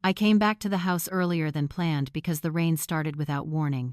I came back to the house earlier than planned because the rain started without warning.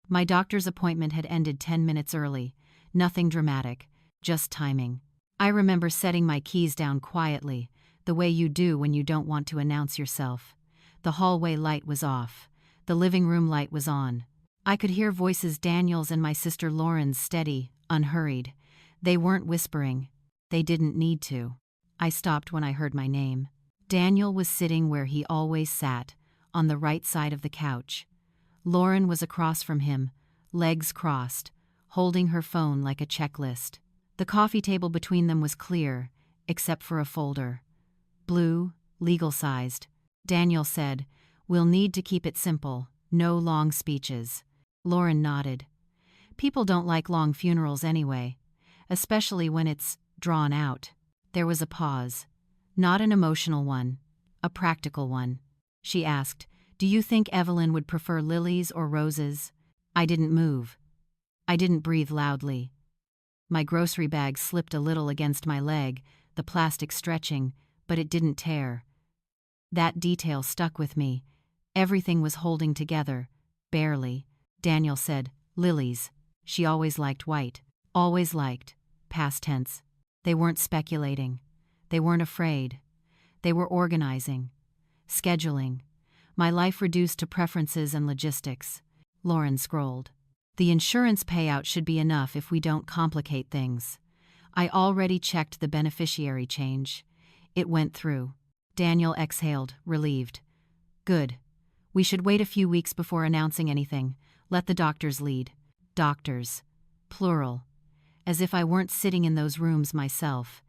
My doctor's appointment had ended 10 minutes early. Nothing dramatic, just timing. I remember setting my keys down quietly, the way you do when you don't want to announce yourself. The hallway light was off. The living room light was on. I could hear voices, Daniel's and my sister Lauren's, steady, unhurried. They weren't whispering. They didn't need to. I stopped when I heard my name. Daniel was sitting where he always sat, on the right side of the couch. Lauren was across from him, legs crossed, holding her phone like a checklist. The coffee table between them was clear, except for a folder. Blue, legal-sized. Daniel said, "We'll need to keep it simple, no long speeches." Lauren nodded. People don't like long funerals anyway, especially when it's drawn out. There was a pause. Not an emotional one, a practical one. She asked, "Do you think Evelyn would prefer lilies or roses?" I didn't move. I didn't breathe loudly. My grocery bag slipped a little against my leg, the plastic stretching, but it didn't tear. That detail stuck with me. Everything was holding together, barely. Daniel said, "Lilies." She always liked white. Always liked. Past tense. They weren't speculating. They weren't afraid. They were organizing. Scheduling. My life reduced to preferences and logistics. Lauren scrolled. "The insurance payout should be enough if we don't complicate things." I already checked the beneficiary change. It went through. Daniel exhaled, relieved. "Good. We should wait a few weeks before announcing anything. Let the doctors lead." Doctors. Plural. As if I weren't sitting in those rooms myself.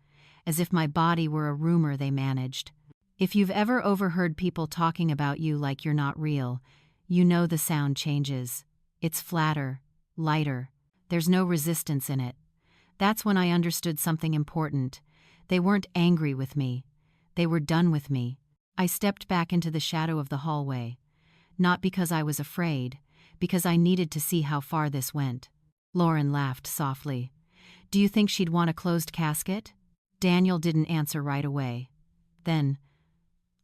As if my body were a rumor they managed. If you've ever overheard people talking about you like you're not real, you know the sound changes. It's flatter, lighter. There's no resistance in it. That's when I understood something important. They weren't angry with me. They were done with me. I stepped back into the shadow of the hallway. Not because I was afraid, because I needed to see how far this went. Lauren laughed softly. "Do you think she'd want a closed casket?" Daniel didn't answer right away. Then,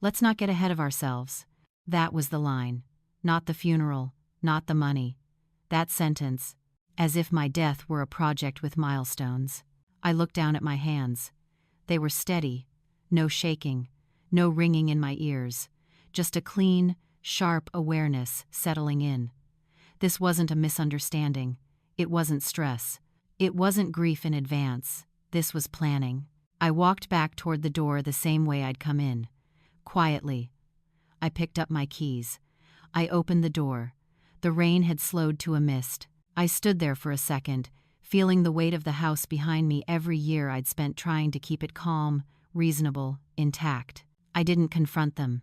"Let's not get ahead of ourselves." That was the line. Not the funeral, not the money. That sentence, as if my death were a project with milestones. I looked down at my hands. They were steady, no shaking, no ringing in my ears, just a clean, sharp awareness settling in. This wasn't a misunderstanding. It wasn't stress. It wasn't grief in advance. This was planning. I walked back toward the door the same way I'd come in. Quietly. I picked up my keys. I opened the door. The rain had slowed to a mist. I stood there for a second, feeling the weight of the house behind me every year I'd spent trying to keep it calm, reasonable, intact. I didn't confront them.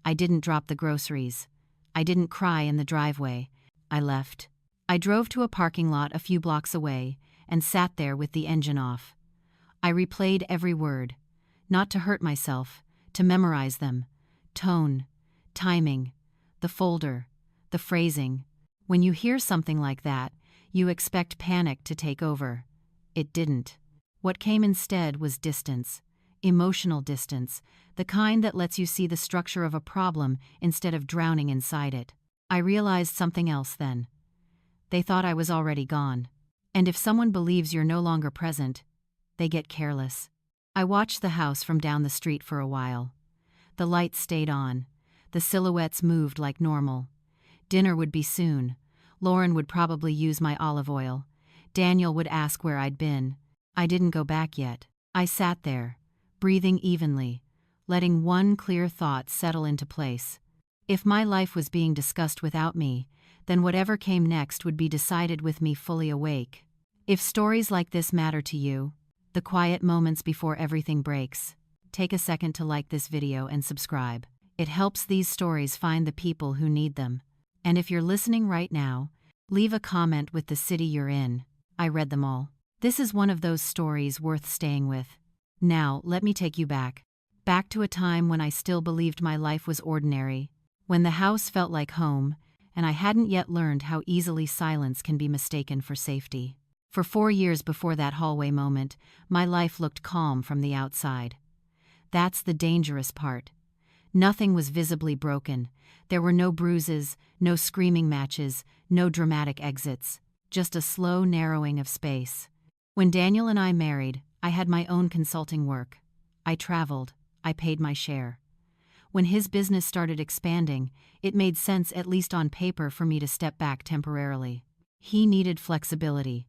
I didn't drop the groceries. I didn't cry in the driveway. I left. I drove to a parking lot a few blocks away and sat there with the engine off. I replayed every word, not to hurt myself, to memorize them. Tone, timing, the folder, the phrasing. When you hear something like that, you expect panic to take over. It didn't. What came instead was distance, emotional distance, the kind that lets you see the structure of a problem instead of drowning inside it. I realized something else then. They thought I was already gone. And if someone believes you're no longer present, they get careless. I watched the house from down the street for a while. The lights stayed on. The silhouettes moved like normal. Dinner would be soon. Lauren would probably use my olive oil. Daniel would ask where I'd been. I didn't go back yet. I sat there, breathing evenly, letting one clear thought settle into place. If my life was being discussed without me, then whatever came next would be decided with me fully awake. If stories like this matter to you, the quiet moments before everything breaks, take a second to like this video and subscribe. It helps these stories find the people who need them. And if you're listening right now, leave a comment with the city you're in. I read them all. This is one of those stories worth staying with. Now, let me take you back. Back to a time when I still believed my life was ordinary, when the house felt like home, and I hadn't yet learned how easily silence can be mistaken for safety. For 4 years before that hallway moment, my life looked calm from the outside. That's the dangerous part. Nothing was visibly broken. There were no bruises, no screaming matches, no dramatic exits, just a slow narrowing of space. When Daniel and I married, I had my own consulting work. I traveled. I paid my share. When his business started expanding, it made sense, at least on paper, for me to step back temporarily. He needed flexibility.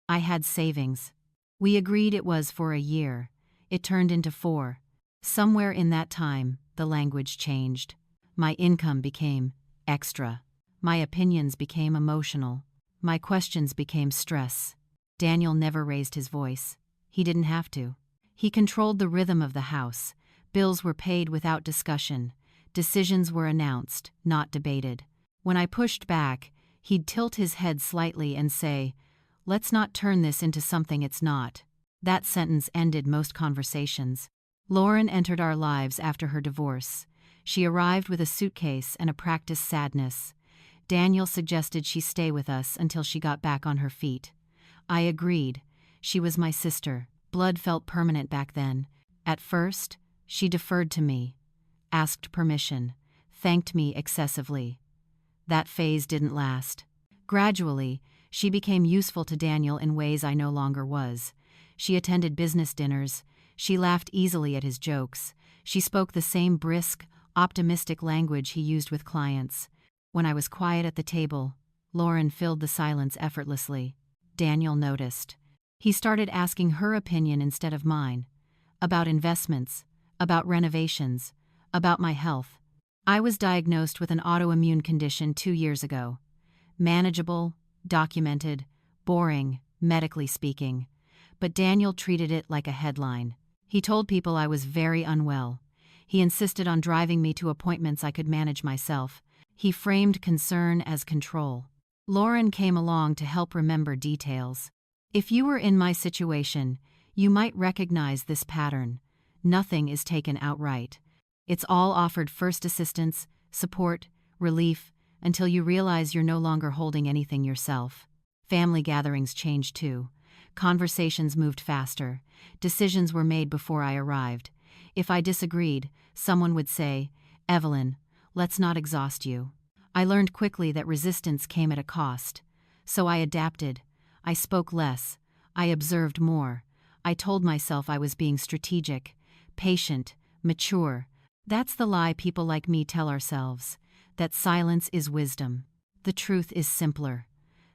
I had savings. We agreed it was for a year. It turned into 4. Somewhere in that time, the language changed. My income became extra. My opinions became emotional. My questions became stress. Daniel never raised his voice. He didn't have to. He controlled the rhythm of the house. Bills were paid without discussion. Decisions were announced, not debated. When I pushed back, he'd tilt his head slightly and say, "Let's not turn this into something it's not." That sentence ended most conversations. Lauren entered our lives after her divorce. She arrived with a suitcase and a practiced sadness. Daniel suggested she stay with us until she got back on her feet. I agreed. She was my sister. Blood felt permanent back then. At first, she deferred to me, asked permission, thanked me excessively. That phase didn't last. Gradually, she became useful to Daniel in ways I no longer was. She attended business dinners. She laughed easily at his jokes. She spoke the same brisk, optimistic language he used with clients. When I was quiet at the table, Lauren filled the silence effortlessly. Daniel noticed. He started asking her opinion instead of mine. About investments, about renovations, about my health. I was diagnosed with an autoimmune condition 2 years ago. Manageable, documented, boring, medically speaking. But Daniel treated it like a headline. He told people I was very unwell. He insisted on driving me to appointments I could manage myself. He framed concern as control. Lauren came along to help remember details. If you were in my situation, you might recognize this pattern. Nothing is taken outright. It's all offered first assistance, support, relief, until you realize you're no longer holding anything yourself. Family gatherings changed too. Conversations moved faster. Decisions were made before I arrived. If I disagreed, someone would say, "Evelyn, let's not exhaust you." I learned quickly that resistance came at a cost. So I adapted. I spoke less. I observed more. I told myself I was being strategic, patient, mature. That's the lie people like me tell ourselves, that silence is wisdom. The truth is simpler.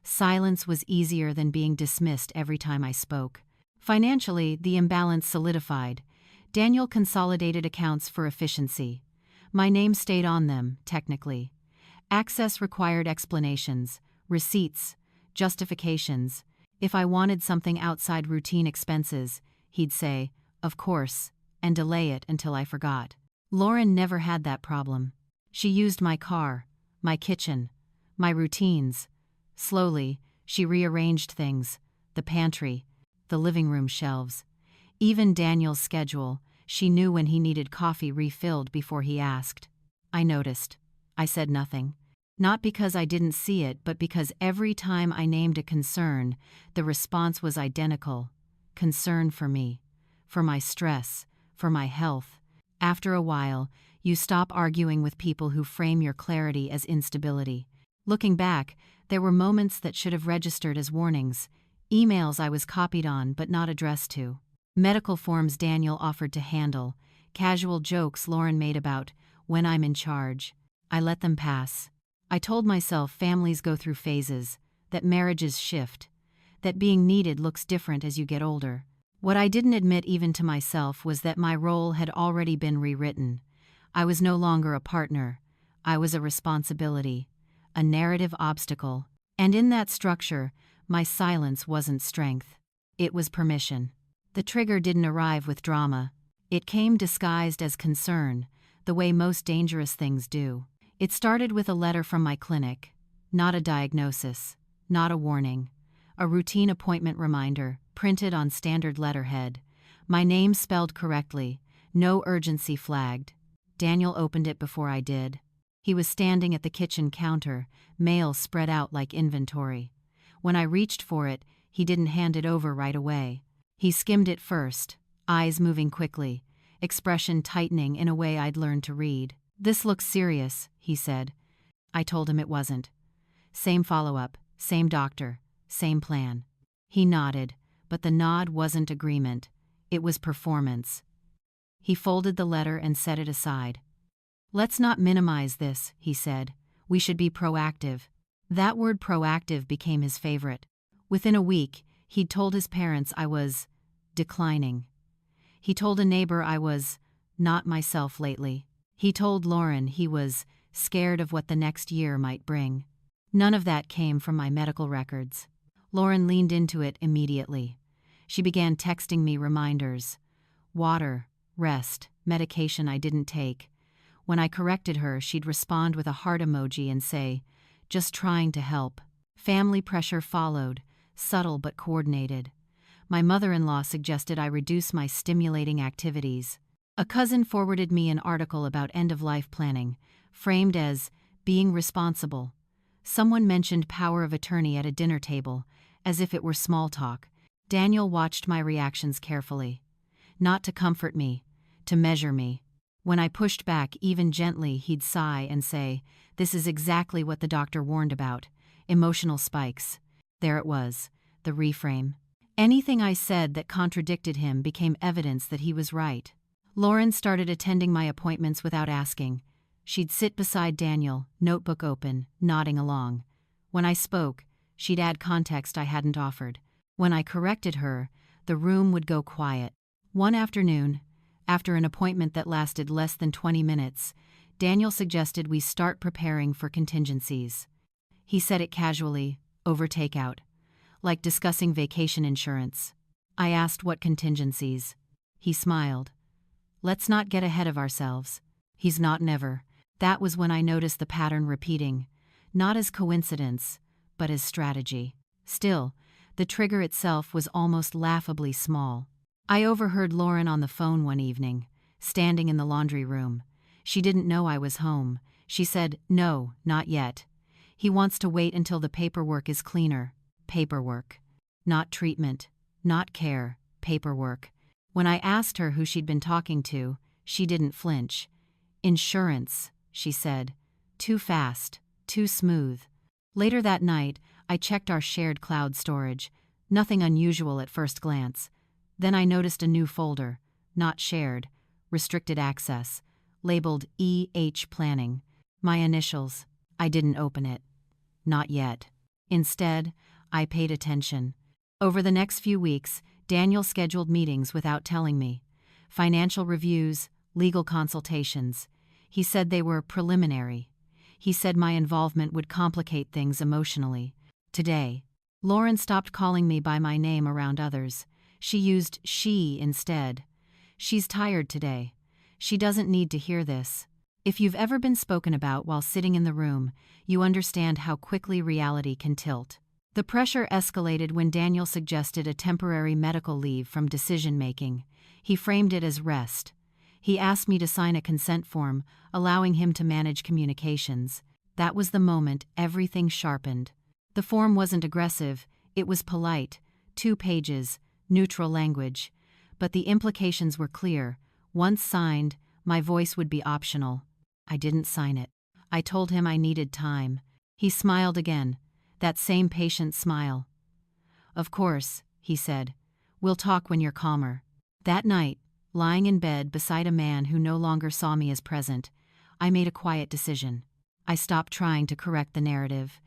Silence was easier than being dismissed every time I spoke. Financially, the imbalance solidified. Daniel consolidated accounts for efficiency. My name stayed on them, technically. Access required explanations, receipts, justifications. If I wanted something outside routine expenses, he'd say, "Of course," and delay it until I forgot. Lauren never had that problem. She used my car, my kitchen, my routines. Slowly, she rearranged things, the pantry, the living room shelves. Even Daniel's schedule, she knew when he needed coffee refilled before he asked. I noticed. I said nothing. Not because I didn't see it, but because every time I named a concern, the response was identical. Concern for me, for my stress, for my health. After a while, you stop arguing with people who frame your clarity as instability. Looking back, there were moments that should have registered as warnings, emails I was copied on but not addressed to, medical forms Daniel offered to handle, casual jokes Lauren made about when I'm in charge. I let them pass. I told myself families go through phases, that marriages shift, that being needed looks different as you get older. What I didn't admit even to myself was that my role had already been rewritten. I was no longer a partner. I was a responsibility, a narrative obstacle. And in that structure, my silence wasn't strength. It was permission. The trigger didn't arrive with drama. It came disguised as concern, the way most dangerous things do. It started with a letter from my clinic, not a diagnosis, not a warning, a routine appointment reminder, printed on standard letterhead. My name spelled correctly, no urgency flagged. Daniel opened it before I did. He was standing at the kitchen counter, mail spread out like inventory. When I reached for it, he didn't hand it over right away. He skimmed it first, eyes moving quickly, expression tightening in a way I'd learned to read. "This looks serious," he said. I told him it wasn't. Same follow-up, same doctor, same plan. He nodded, but the nod wasn't agreement. It was performance. He folded the letter and set it aside. "Let's not minimize this," he said. "We should be proactive." That word proactive became his favorite. Within a week, he'd told his parents I was declining. He told a neighbor I was not myself lately. He told Lauren he was scared of what the next year might bring. None of that came from my medical records. Lauren leaned into it immediately. She began texting me reminders. Water, rest, medication I didn't take. When I corrected her, she'd respond with a heart emoji and say, "Just trying to help." Family pressure followed, subtle but coordinated. My mother-in-law suggested I reduce my stimulating activities. A cousin forwarded me an article about end-of-life planning, framed as being responsible. Someone mentioned power of attorney at a dinner table, as if it were small talk. Daniel watched my reactions carefully. Not to comfort me, to measure me. When I pushed back even gently, he'd sigh and say, "This is exactly what the doctor warned about. Emotional spikes." There it was, the reframe. Anything I said that contradicted him became evidence that he was right. Lauren started attending my appointments without asking. She'd sit beside Daniel, notebook open, nodding along. When I spoke, she'd add context I hadn't offered. When I corrected her, the room would go quiet. One afternoon, after an appointment that lasted less than 20 minutes, Daniel suggested we start preparing for contingencies. He said it casually, over takeout, like discussing vacation insurance. I asked what contingencies. He smiled. "Let's not get ahead of ourselves." He's not never. That was when I noticed the pattern repeating, not as coincidence, but as strategy. Still, the trigger itself was almost laughably small. I overheard Lauren on the phone one evening, standing in the laundry room. She didn't know I was home. She said, "No, not yet. He wants to wait until the paperwork is cleaner." Paperwork. Not treatment, not care, paperwork. When I asked her who she'd been talking to, she didn't flinch. "Insurance," she said. "Too fast, too smooth." Later that night, I checked our shared cloud storage. Nothing unusual at first glance. Then I noticed a new folder, not shared, restricted access, labeled EH Planning. My initials. I didn't open it. Not yet. Instead, I paid attention. Over the next few weeks, Daniel scheduled meetings without telling me. Financial reviews, legal consultations. He said they were preliminary. He said my involvement would complicate things emotionally. Today, Lauren stopped calling me by my name around others. She used she instead. "She's tired today. She doesn't need to hear this." If you've ever been spoken about while sitting in the room, you understand how quickly reality can tilt. The pressure escalated when Daniel suggested a temporary medical leave from decision-making. He framed it as rest. He asked me to sign a consent form, allowing him to manage communications. That was the moment everything sharpened. The form wasn't aggressive, it was polite, 2 pages, neutral language. But the implications were clear. Once signed, my voice would be optional. I didn't sign it. I told him I needed time. He smiled again, that same patient smile. "Of course," he said. "We'll talk when you're calmer." That night, lying in bed beside a man who no longer saw me as present, I made a quiet decision. I stopped trying to correct the narrative.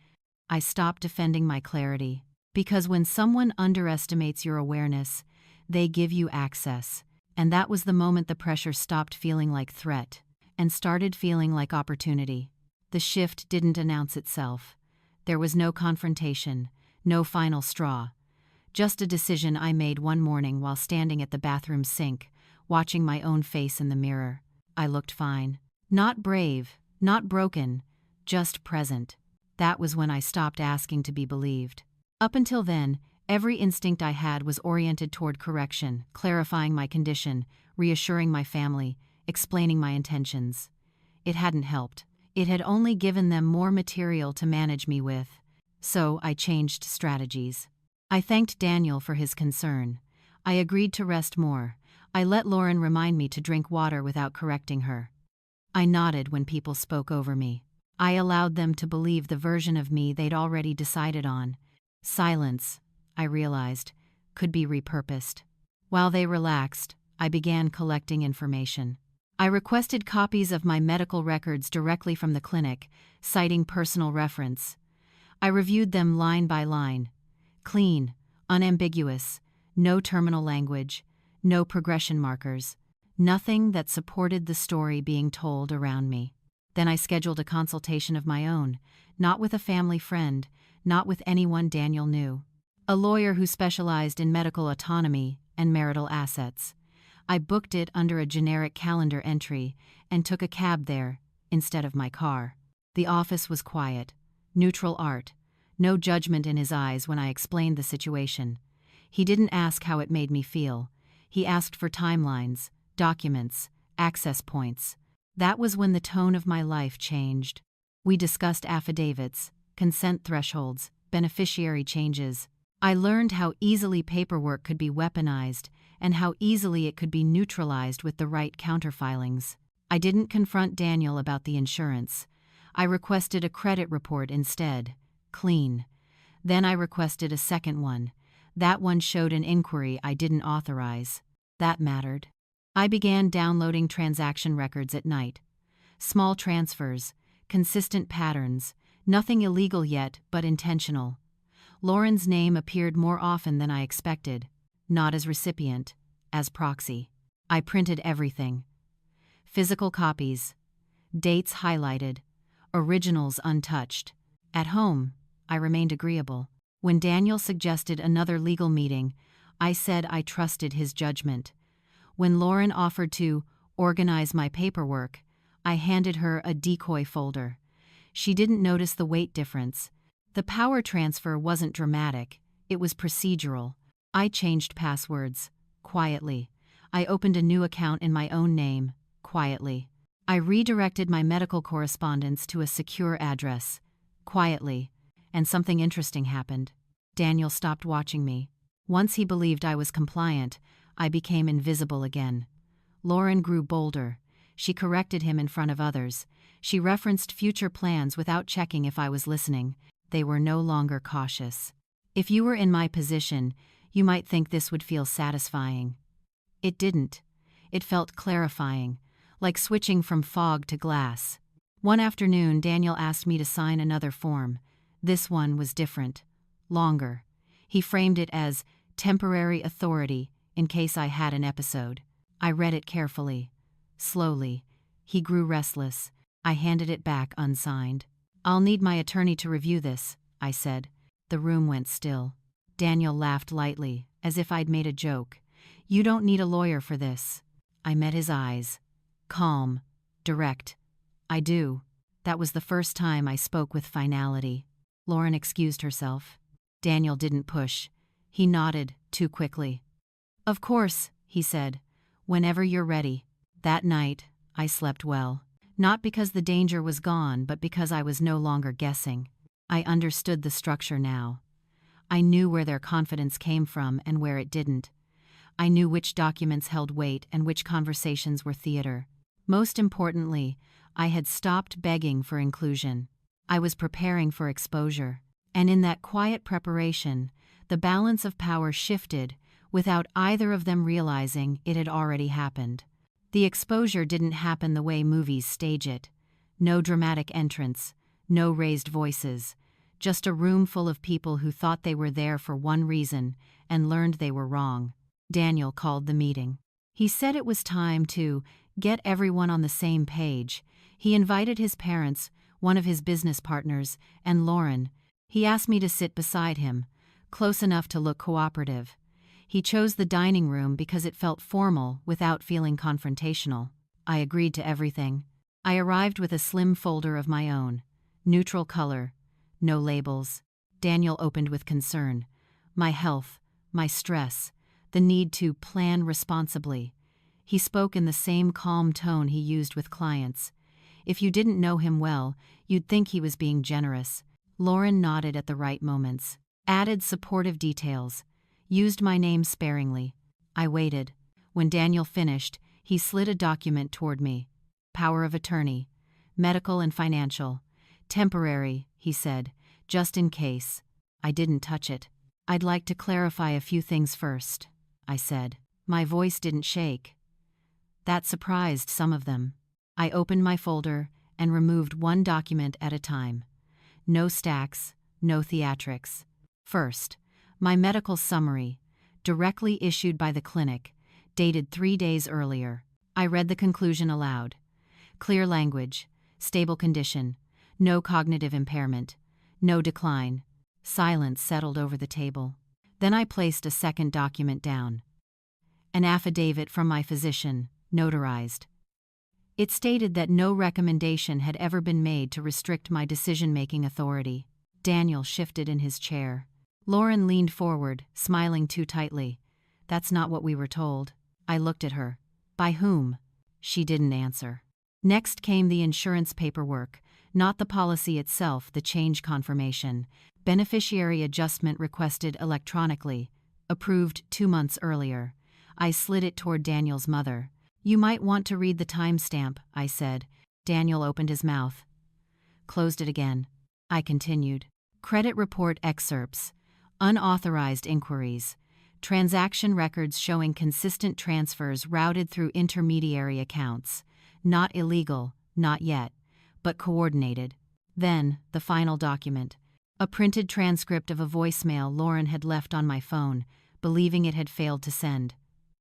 I stopped defending my clarity. Because when someone underestimates your awareness, they give you access. And that was the moment the pressure stopped feeling like threat and started feeling like opportunity. The shift didn't announce itself. There was no confrontation, no final straw. Just a decision I made one morning while standing at the bathroom sink, watching my own face in the mirror. I looked fine. Not brave, not broken, just present. That was when I stopped asking to be believed. Up until then, every instinct I had was oriented toward correction, clarifying my condition, reassuring my family, explaining my intentions. It hadn't helped. It had only given them more material to manage me with. So I changed strategies. I thanked Daniel for his concern. I agreed to rest more. I let Lauren remind me to drink water without correcting her. I nodded when people spoke over me. I allowed them to believe the version of me they'd already decided on. Silence, I realized, could be repurposed. While they relaxed, I began collecting information. I requested copies of my medical records directly from the clinic, citing personal reference. I reviewed them line by line. Clean, unambiguous, no terminal language, no progression markers, nothing that supported the story being told around me. Then I scheduled a consultation of my own, not with a family friend, not with anyone Daniel knew. A lawyer who specialized in medical autonomy and marital assets. I booked it under a generic calendar entry and took a cab there, instead of my car. The office was quiet, neutral art, no judgment in his eyes when I explained the situation. He didn't ask how it made me feel. He asked for timelines, documents, access points. That was when the tone of my life changed. We discussed affidavits, consent thresholds, beneficiary changes. I learned how easily paperwork could be weaponized and how easily it could be neutralized with the right counterfilings. I didn't confront Daniel about the insurance. I requested a credit report instead, clean. Then I requested a second one. That one showed an inquiry I didn't authorize. That mattered. I began downloading transaction records at night. Small transfers, consistent patterns, nothing illegal yet but intentional. Lauren's name appeared more often than I expected, not as recipient, as proxy. I printed everything. Physical copies, dates highlighted, originals untouched. At home, I remained agreeable. When Daniel suggested another legal meeting, I said I trusted his judgment. When Lauren offered to organize my paperwork, I handed her a decoy folder. She didn't notice the weight difference. The power transfer wasn't dramatic, it was procedural. I changed passwords, quietly. I opened a new account in my own name, quietly. I redirected my medical correspondence to a secure address, quietly. And something interesting happened. Daniel stopped watching me. Once he believed I was compliant, I became invisible again. Lauren grew bolder. She corrected him in front of others. She referenced future plans without checking if I was listening. They were no longer cautious. If you were in my position, you might think this would feel satisfying. It didn't. It felt clarifying, like switching from fog to glass. One afternoon, Daniel asked me to sign another form. This one was different, longer. He framed it as temporary authority in case I had an episode. I read it carefully. Slowly. He grew restless. I handed it back unsigned. "I'll need my attorney to review this," I said. The room went still. Daniel laughed lightly, as if I'd made a joke. "You don't need a lawyer for this." I met his eyes. Calm. Direct. "I do." That was the first time I spoke with finality. Lauren excused herself. Daniel didn't push. He nodded, too quickly. "Of course," he said. "Whenever you're ready." That night, I slept well. Not because the danger was gone, but because I was no longer guessing. I understood the structure now. I knew where their confidence came from and where it didn't. I knew which documents held weight and which conversations were theater. Most importantly, I had stopped begging for inclusion. I was preparing for exposure. And in that quiet preparation, the balance of power shifted without either of them realizing it had already happened. The exposure didn't happen the way movies stage it. No dramatic entrance, no raised voices, just a room full of people who thought they were there for one reason and learned they were wrong. Daniel called the meeting. He said it was time to get everyone on the same page. He invited his parents, one of his business partners, and Lauren. He asked me to sit beside him, close enough to look cooperative. He chose the dining room because it felt formal without feeling confrontational. I agreed to everything. I arrived with a slim folder of my own. Neutral color. No labels. Daniel opened with concern. My health, my stress, the need to plan responsibly. He spoke in the same calm tone he used with clients. If you didn't know him well, you'd think he was being generous. Lauren nodded at the right moments. Added supportive details. Used my name sparingly. I waited. When Daniel finished, he slid a document toward me. Power of attorney. Medical and financial. Temporary, he said, just in case. I didn't touch it. I'd like to clarify a few things first, I said. My voice didn't shake. That surprised some of them. I opened my folder and removed one document at a time. No stacks, no theatrics. First, my medical summary, directly issued by the clinic, dated 3 days earlier. I read the conclusion aloud. Clear language, stable condition, no cognitive impairment, no decline. Silence settled over the table. Then I placed a second document down. An affidavit from my physician, notarized. It stated that no recommendation had ever been made to restrict my decision-making authority. Daniel shifted in his chair. Lauren leaned forward, smiling too tightly. That's not what we were told. I looked at her. By whom? She didn't answer. Next came the insurance paperwork, not the policy itself, the change confirmation. Beneficiary adjustment requested electronically. Approved 2 months earlier. I slid it toward Daniel's mother. You might want to read the timestamp, I said. Daniel opened his mouth. Closed it again. I continued. Credit report excerpts. Unauthorized inquiries. Transaction records showing consistent transfers routed through intermediary accounts. Not illegal, not yet, but coordinated. Then, the final document. A printed transcript of a voicemail Lauren had left on my phone, believing it had failed to send.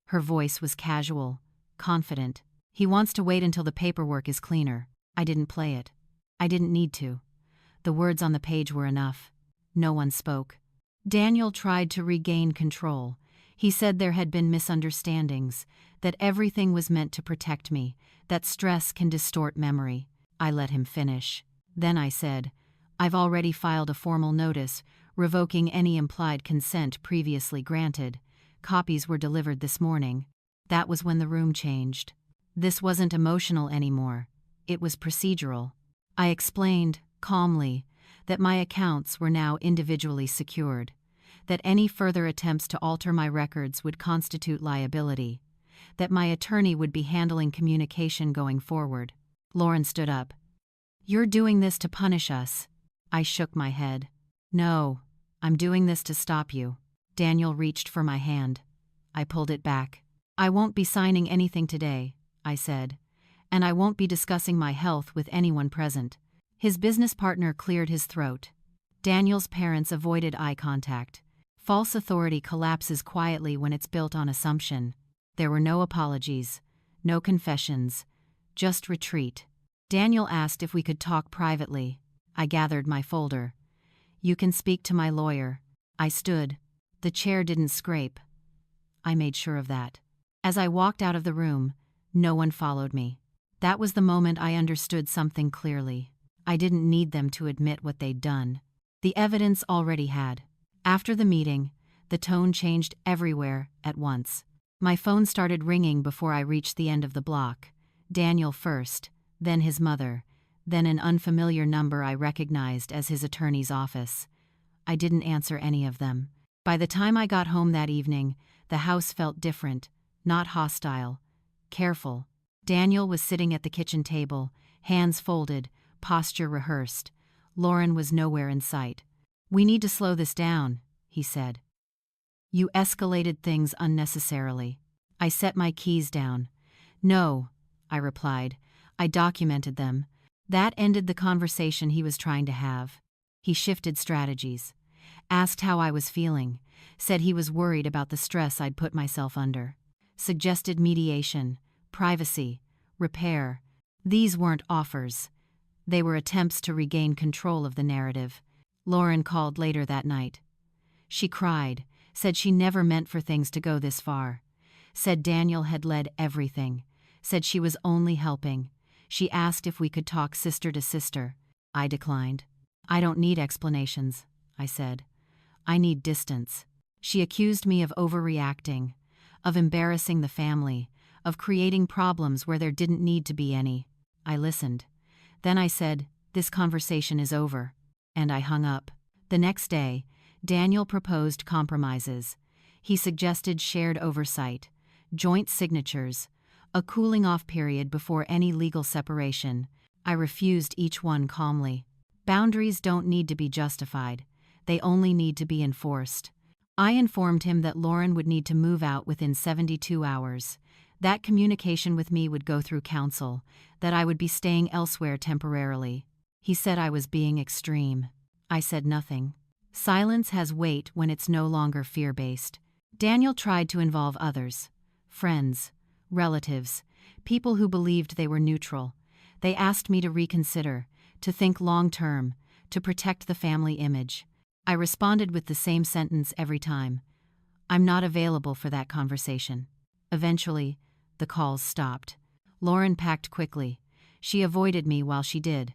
Her voice was casual, confident. He wants to wait until the paperwork is cleaner. I didn't play it. I didn't need to. The words on the page were enough. No one spoke. Daniel tried to regain control. He said there had been misunderstandings, that everything was meant to protect me, that stress can distort memory. I let him finish. Then I said, I've already filed a formal notice, revoking any implied consent previously granted. Copies were delivered this morning. That was when the room changed. This wasn't emotional anymore. It was procedural. I explained, calmly, that my accounts were now individually secured, that any further attempts to alter my records would constitute liability, that my attorney would be handling communication going forward. Lauren stood up. You're doing this to punish us. I shook my head. No, I'm doing this to stop you. Daniel reached for my hand. I pulled it back. I won't be signing anything today, I said, and I won't be discussing my health with anyone present. His business partner cleared his throat. Daniel's parents avoided eye contact. False authority collapses quietly when it's built on assumption. There were no apologies, no confessions, just retreat. Daniel asked if we could talk privately. I gathered my folder. You can speak to my lawyer. I stood. The chair didn't scrape. I made sure of that. As I walked out of the room, no one followed me. That was the moment I understood something clearly. I didn't need them to admit what they'd done. The evidence already had. After the meeting, the tone changed everywhere at once. My phone started ringing before I reached the end of the block. Daniel first, then his mother, then an unfamiliar number I recognized as his attorney's office. I didn't answer any of them. By the time I got home that evening, the house felt different, not hostile, careful. Daniel was sitting at the kitchen table, hands folded, posture rehearsed. Lauren was nowhere in sight. We need to slow this down, he said. You escalated things unnecessarily. I set my keys down. No, I replied. I documented them. That ended the conversation he was trying to have. He shifted strategies. Asked how I was feeling. Said he was worried about the stress I'd put myself under. Suggested mediation, privacy, repair. These weren't offers. They were attempts to regain control of the narrative. Lauren called later that night. She cried, said she never meant for things to go this far. Said Daniel had led everything. Said she was only helping. She asked if we could talk sister to sister. I declined. I don't need explanations, I said. I need distance. She accused me of overreacting, of embarrassing the family, of creating problems where there didn't need to be any. I listened. Then I said, this conversation is over. And I hung up. The next day, Daniel proposed compromises. He suggested shared oversight. joint signatures, a cooling-off period before any legal separation. I refused each one calmly. Boundaries don't need to be justified. They only need to be enforced. I informed him that Lauren would need to move out within 72 hours. That communication with me would go through counsel, that I would be staying elsewhere temporarily. He said I was being extreme. I said nothing. Silence has weight when it's no longer fear-based. Daniel tried to involve others. Friends, relatives, people who believed they were neutral. They asked me to reconsider, to think long-term, to protect the family image. I responded with the same sentence every time. I'm not available for that conversation. Eventually, the calls stopped. Lauren packed quickly. She avoided me while she did.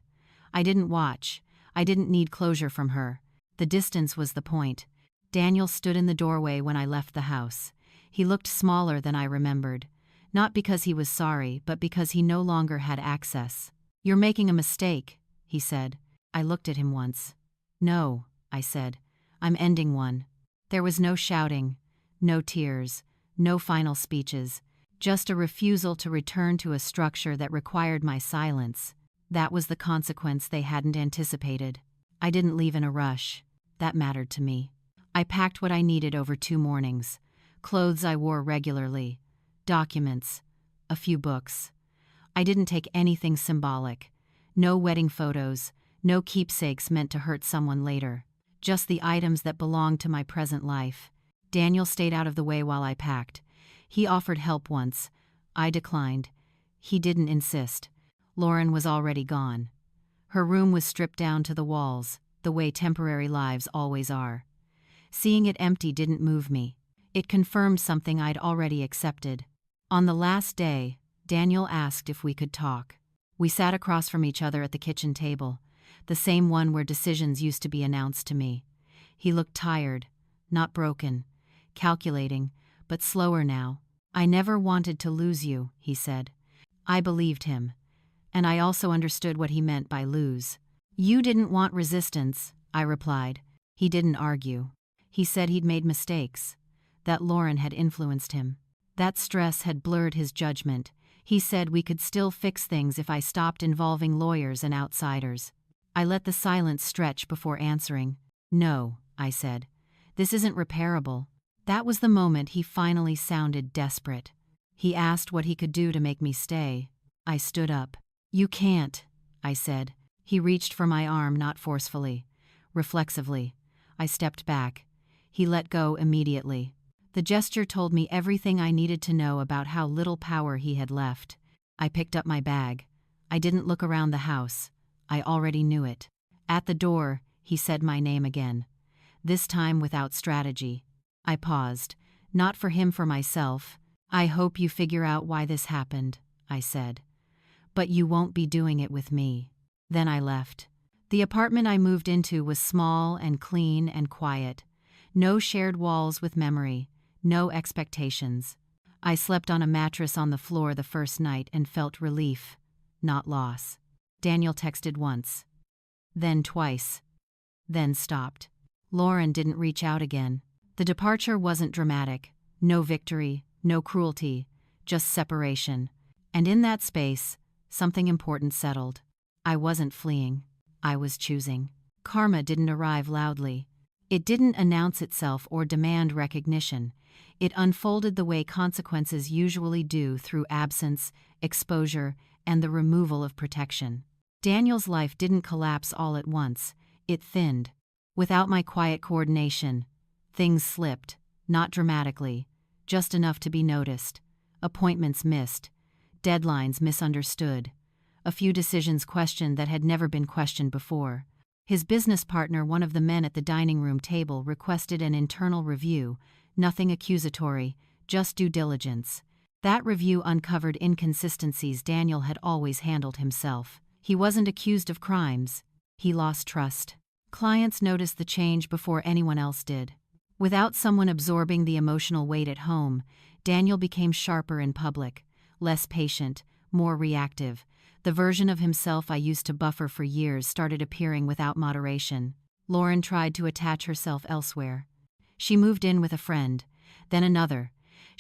I didn't watch. I didn't need closure from her. The distance was the point. Daniel stood in the doorway when I left the house. He looked smaller than I remembered. Not because he was sorry, but because he no longer had access. "You're making a mistake," he said. I looked at him once. "No," I said. "I'm ending one." There was no shouting, no tears, no final speeches, just a refusal to return to a structure that required my silence. That was the consequence they hadn't anticipated. I didn't leave in a rush. That mattered to me. I packed what I needed over 2 mornings. Clothes I wore regularly. Documents. A few books. I didn't take anything symbolic. No wedding photos. No keepsakes meant to hurt someone later. Just the items that belonged to my present life. Daniel stayed out of the way while I packed. He offered help once. I declined. He didn't insist. Lauren was already gone. Her room was stripped down to the walls, the way temporary lives always are. Seeing it empty didn't move me. It confirmed something I'd already accepted. On the last day, Daniel asked if we could talk. We sat across from each other at the kitchen table, the same one where decisions used to be announced to me. He looked tired, not broken, calculating, but slower now. "I never wanted to lose you," he said. I believed him. And I also understood what he meant by lose. "You didn't want resistance," I replied. He didn't argue. He said he'd made mistakes, that Lauren had influenced him. That stress had blurred his judgment. He said we could still fix things if I stopped involving lawyers and outsiders. I let the silence stretch before answering. "No," I said. "This isn't repairable." That was the moment he finally sounded desperate. He asked what he could do to make me stay. I stood up. "You can't," I said. He reached for my arm, not forcefully. Reflexively, I stepped back. He let go immediately. The gesture told me everything I needed to know about how little power he had left. I picked up my bag. I didn't look around the house. I already knew it. At the door, he said my name again. This time without strategy. I paused. Not for him, for myself. "I hope you figure out why this happened," I said. "But you won't be doing it with me." Then I left. The apartment I moved into was small and clean and quiet. No shared walls with memory. No expectations. I slept on a mattress on the floor the first night and felt relief, not loss. Daniel texted once. Then twice. Then stopped. Lauren didn't reach out again. The departure wasn't dramatic. No victory, no cruelty, just separation. And in that space, something important settled. I wasn't fleeing. I was choosing. Karma didn't arrive loudly. It didn't announce itself or demand recognition. It unfolded the way consequences usually do, through absence, exposure, and the removal of protection. Daniel's life didn't collapse all at once. It thinned. Without my quiet coordination, things slipped, not dramatically, just enough to be noticed. Appointments missed. Deadlines misunderstood. A few decisions questioned that had never been questioned before. His business partner, one of the men at the dining room table, requested an internal review, nothing accusatory, just due diligence. That review uncovered inconsistencies Daniel had always handled himself. He wasn't accused of crimes. He lost trust. Clients noticed the change before anyone else did. Without someone absorbing the emotional weight at home, Daniel became sharper in public, less patient, more reactive. The version of himself I used to buffer for years started appearing without moderation. Lauren tried to attach herself elsewhere. She moved in with a friend, then another.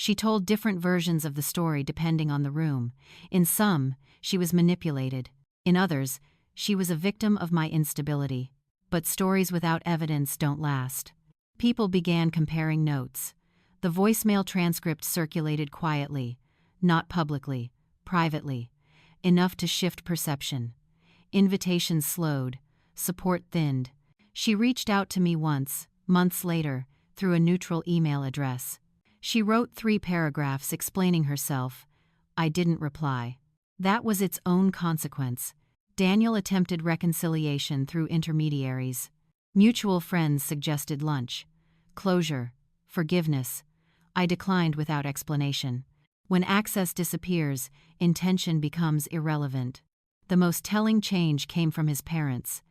She told different versions of the story depending on the room. In some, she was manipulated. In others, she was a victim of my instability. But stories without evidence don't last. People began comparing notes. The voicemail transcript circulated quietly, not publicly, privately, enough to shift perception. Invitations slowed, support thinned. She reached out to me once, months later, through a neutral email address. She wrote 3 paragraphs explaining herself. I didn't reply. That was its own consequence. Daniel attempted reconciliation through intermediaries. Mutual friends suggested lunch. Closure. Forgiveness. I declined without explanation. When access disappears, intention becomes irrelevant. The most telling change came from his parents.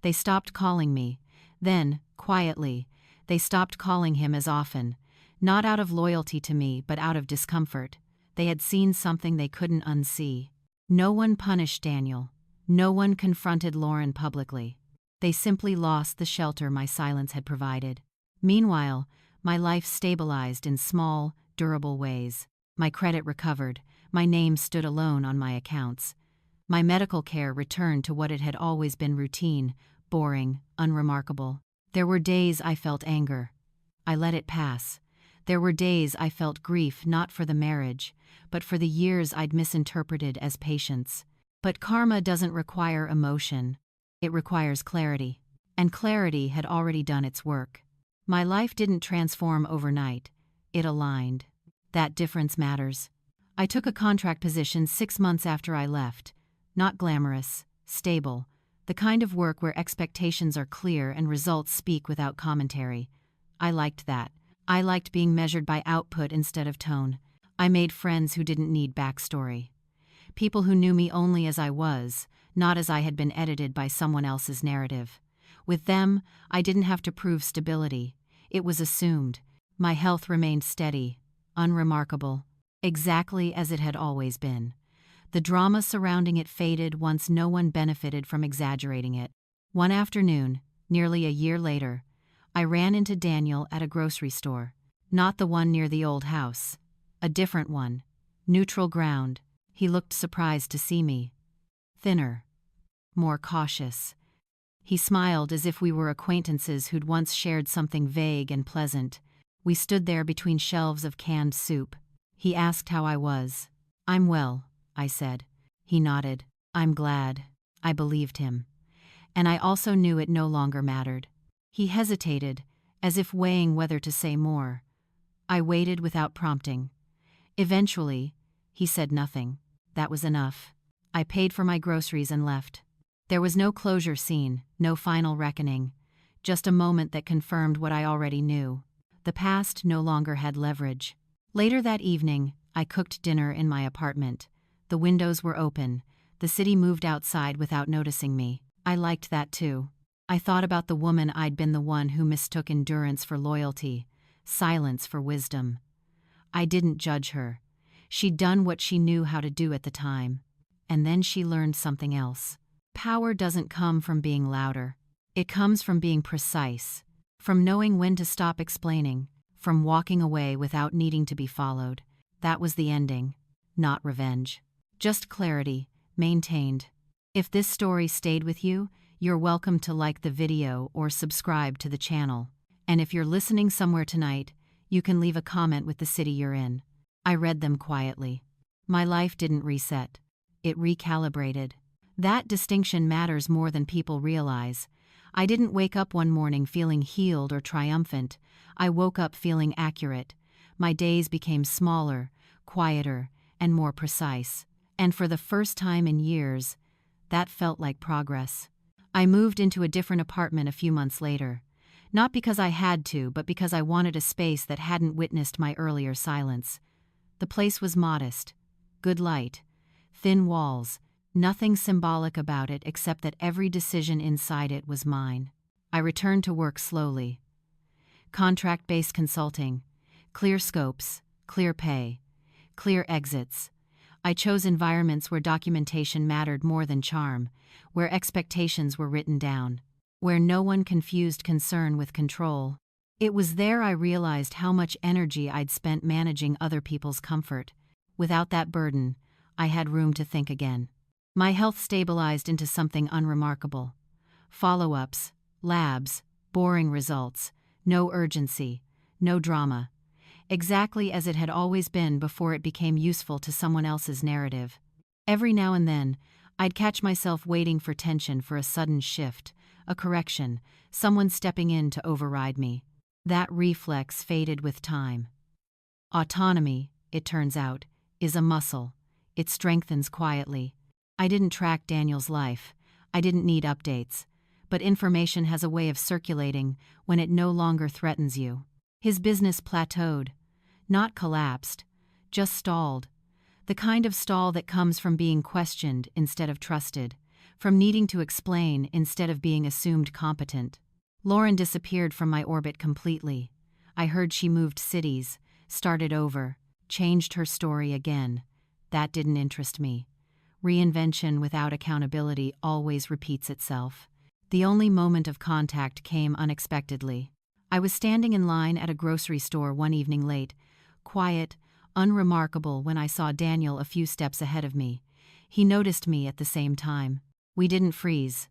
They stopped calling me. Then, quietly, they stopped calling him as often. Not out of loyalty to me, but out of discomfort. They had seen something they couldn't unsee. No one punished Daniel. No one confronted Lauren publicly. They simply lost the shelter my silence had provided. Meanwhile, my life stabilized in small, durable ways. My credit recovered. My name stood alone on my accounts. My medical care returned to what it had always been: routine, boring, unremarkable. There were days I felt anger. I let it pass. There were days I felt grief, not for the marriage, but for the years I'd misinterpreted as patience. But karma doesn't require emotion. It requires clarity. And clarity had already done its work. My life didn't transform overnight. It aligned. That difference matters. I took a contract position 6 months after I left. Not glamorous, stable. The kind of work where expectations are clear and results speak without commentary. I liked that. I liked being measured by output instead of tone. I made friends who didn't need backstory. People who knew me only as I was, not as I had been edited by someone else's narrative. With them, I didn't have to prove stability. It was assumed. My health remained steady, unremarkable, exactly as it had always been. The drama surrounding it faded once no one benefited from exaggerating it. One afternoon, nearly a year later, I ran into Daniel at a grocery store. Not the one near the old house. A different one. Neutral ground. He looked surprised to see me. Thinner. More cautious. He smiled as if we were acquaintances who'd once shared something vague and pleasant. We stood there between shelves of canned soup. He asked how I was. I'm well, I said. He nodded. I'm glad. I believed him. And I also knew it no longer mattered. He hesitated, as if weighing whether to say more. I waited without prompting. Eventually, he said nothing. That was enough. I paid for my groceries and left. There was no closure scene, no final reckoning, just a moment that confirmed what I already knew. The past no longer had leverage. Later that evening, I cooked dinner in my apartment. The windows were open. The city moved outside without noticing me. I liked that too. I thought about the woman I'd been, the one who mistook endurance for loyalty, silence for wisdom. I didn't judge her. She'd done what she knew how to do at the time. And then she learned something else. Power doesn't come from being louder. It comes from being precise, from knowing when to stop explaining, from walking away without needing to be followed. That was the ending, not revenge. Just clarity, maintained. If this story stayed with you, you're welcome to like the video or subscribe to the channel. And if you're listening somewhere tonight, you can leave a comment with the city you're in. I read them quietly. My life didn't reset. It recalibrated. That distinction matters more than people realize. I didn't wake up one morning feeling healed or triumphant. I woke up feeling accurate. My days became smaller, quieter, and more precise. And for the first time in years, that felt like progress. I moved into a different apartment a few months later. Not because I had to, but because I wanted a space that hadn't witnessed my earlier silence. The place was modest. Good light. Thin walls. Nothing symbolic about it except that every decision inside it was mine. I returned to work slowly. Contract-based consulting. Clear scopes. Clear pay. Clear exits. I chose environments where documentation mattered more than charm, where expectations were written down, where no one confused concern with control. It was there I realized how much energy I'd spent managing other people's comfort. Without that burden, I had room to think again. My health stabilized into something unremarkable. Follow-ups, labs, boring results, no urgency, no drama. Exactly as it had always been before it became useful to someone else's narrative. Every now and then, I'd catch myself waiting for tension, for a sudden shift, a correction, someone stepping in to override me. That reflex faded with time. Autonomy, it turns out, is a muscle. It strengthens quietly. I didn't track Daniel's life. I didn't need updates. But information has a way of circulating when it no longer threatens you. His business plateaued. Not collapsed. Just stalled. The kind of stall that comes from being questioned instead of trusted. From needing to explain instead of being assumed competent. Lauren disappeared from my orbit completely. I heard she moved cities, started over, changed her story again. That didn't interest me. Reinvention without accountability always repeats itself. The only moment of contact came unexpectedly. I was standing in line at a grocery store one evening late, quiet, unremarkable, when I saw Daniel a few steps ahead of me. He noticed me at the same time. We didn't freeze.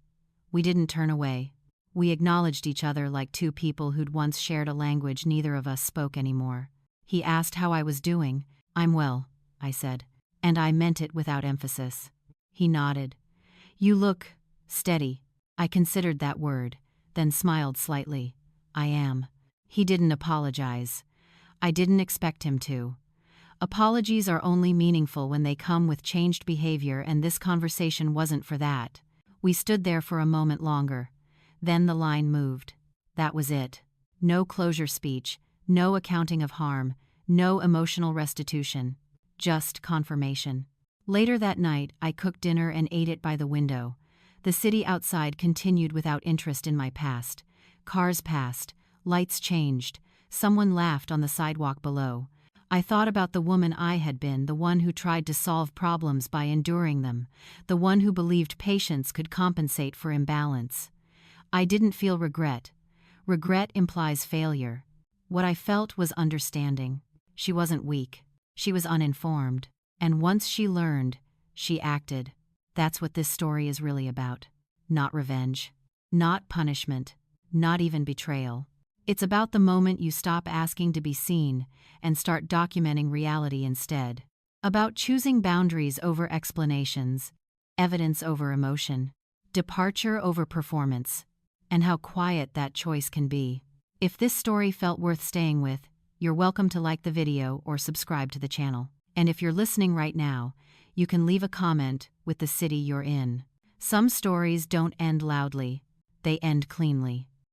We didn't turn away. We acknowledged each other like two people who'd once shared a language neither of us spoke anymore. He asked how I was doing. "I'm well," I said. And I meant it without emphasis. He nodded. "You look steady." I considered that word, then smiled slightly. "I am." He didn't apologize. I didn't expect him to. Apologies are only meaningful when they come with changed behavior, and this conversation wasn't for that. We stood there for a moment longer. Then the line moved. That was it. No closure speech, no accounting of harm, no emotional restitution. Just confirmation. Later that night, I cooked dinner and ate it by the window. The city outside continued without interest in my past. Cars passed, lights changed, someone laughed on the sidewalk below. I thought about the woman I had been, the one who tried to solve problems by enduring them, the one who believed patience could compensate for imbalance. I didn't feel regret. Regret implies failure. What I felt was understanding. She wasn't weak. She was uninformed. And once she learned, she acted. That's what this story is really about. Not revenge. Not punishment. Not even betrayal. It's about the moment you stop asking to be seen and start documenting reality instead. About choosing boundaries over explanations, evidence over emotion, departure over performance, and how quiet that choice can be. If this story felt worth staying with, you're welcome to like the video or subscribe to the channel. And if you're listening right now, you can leave a comment with the city you're in. Some stories don't end loudly, they end cleanly.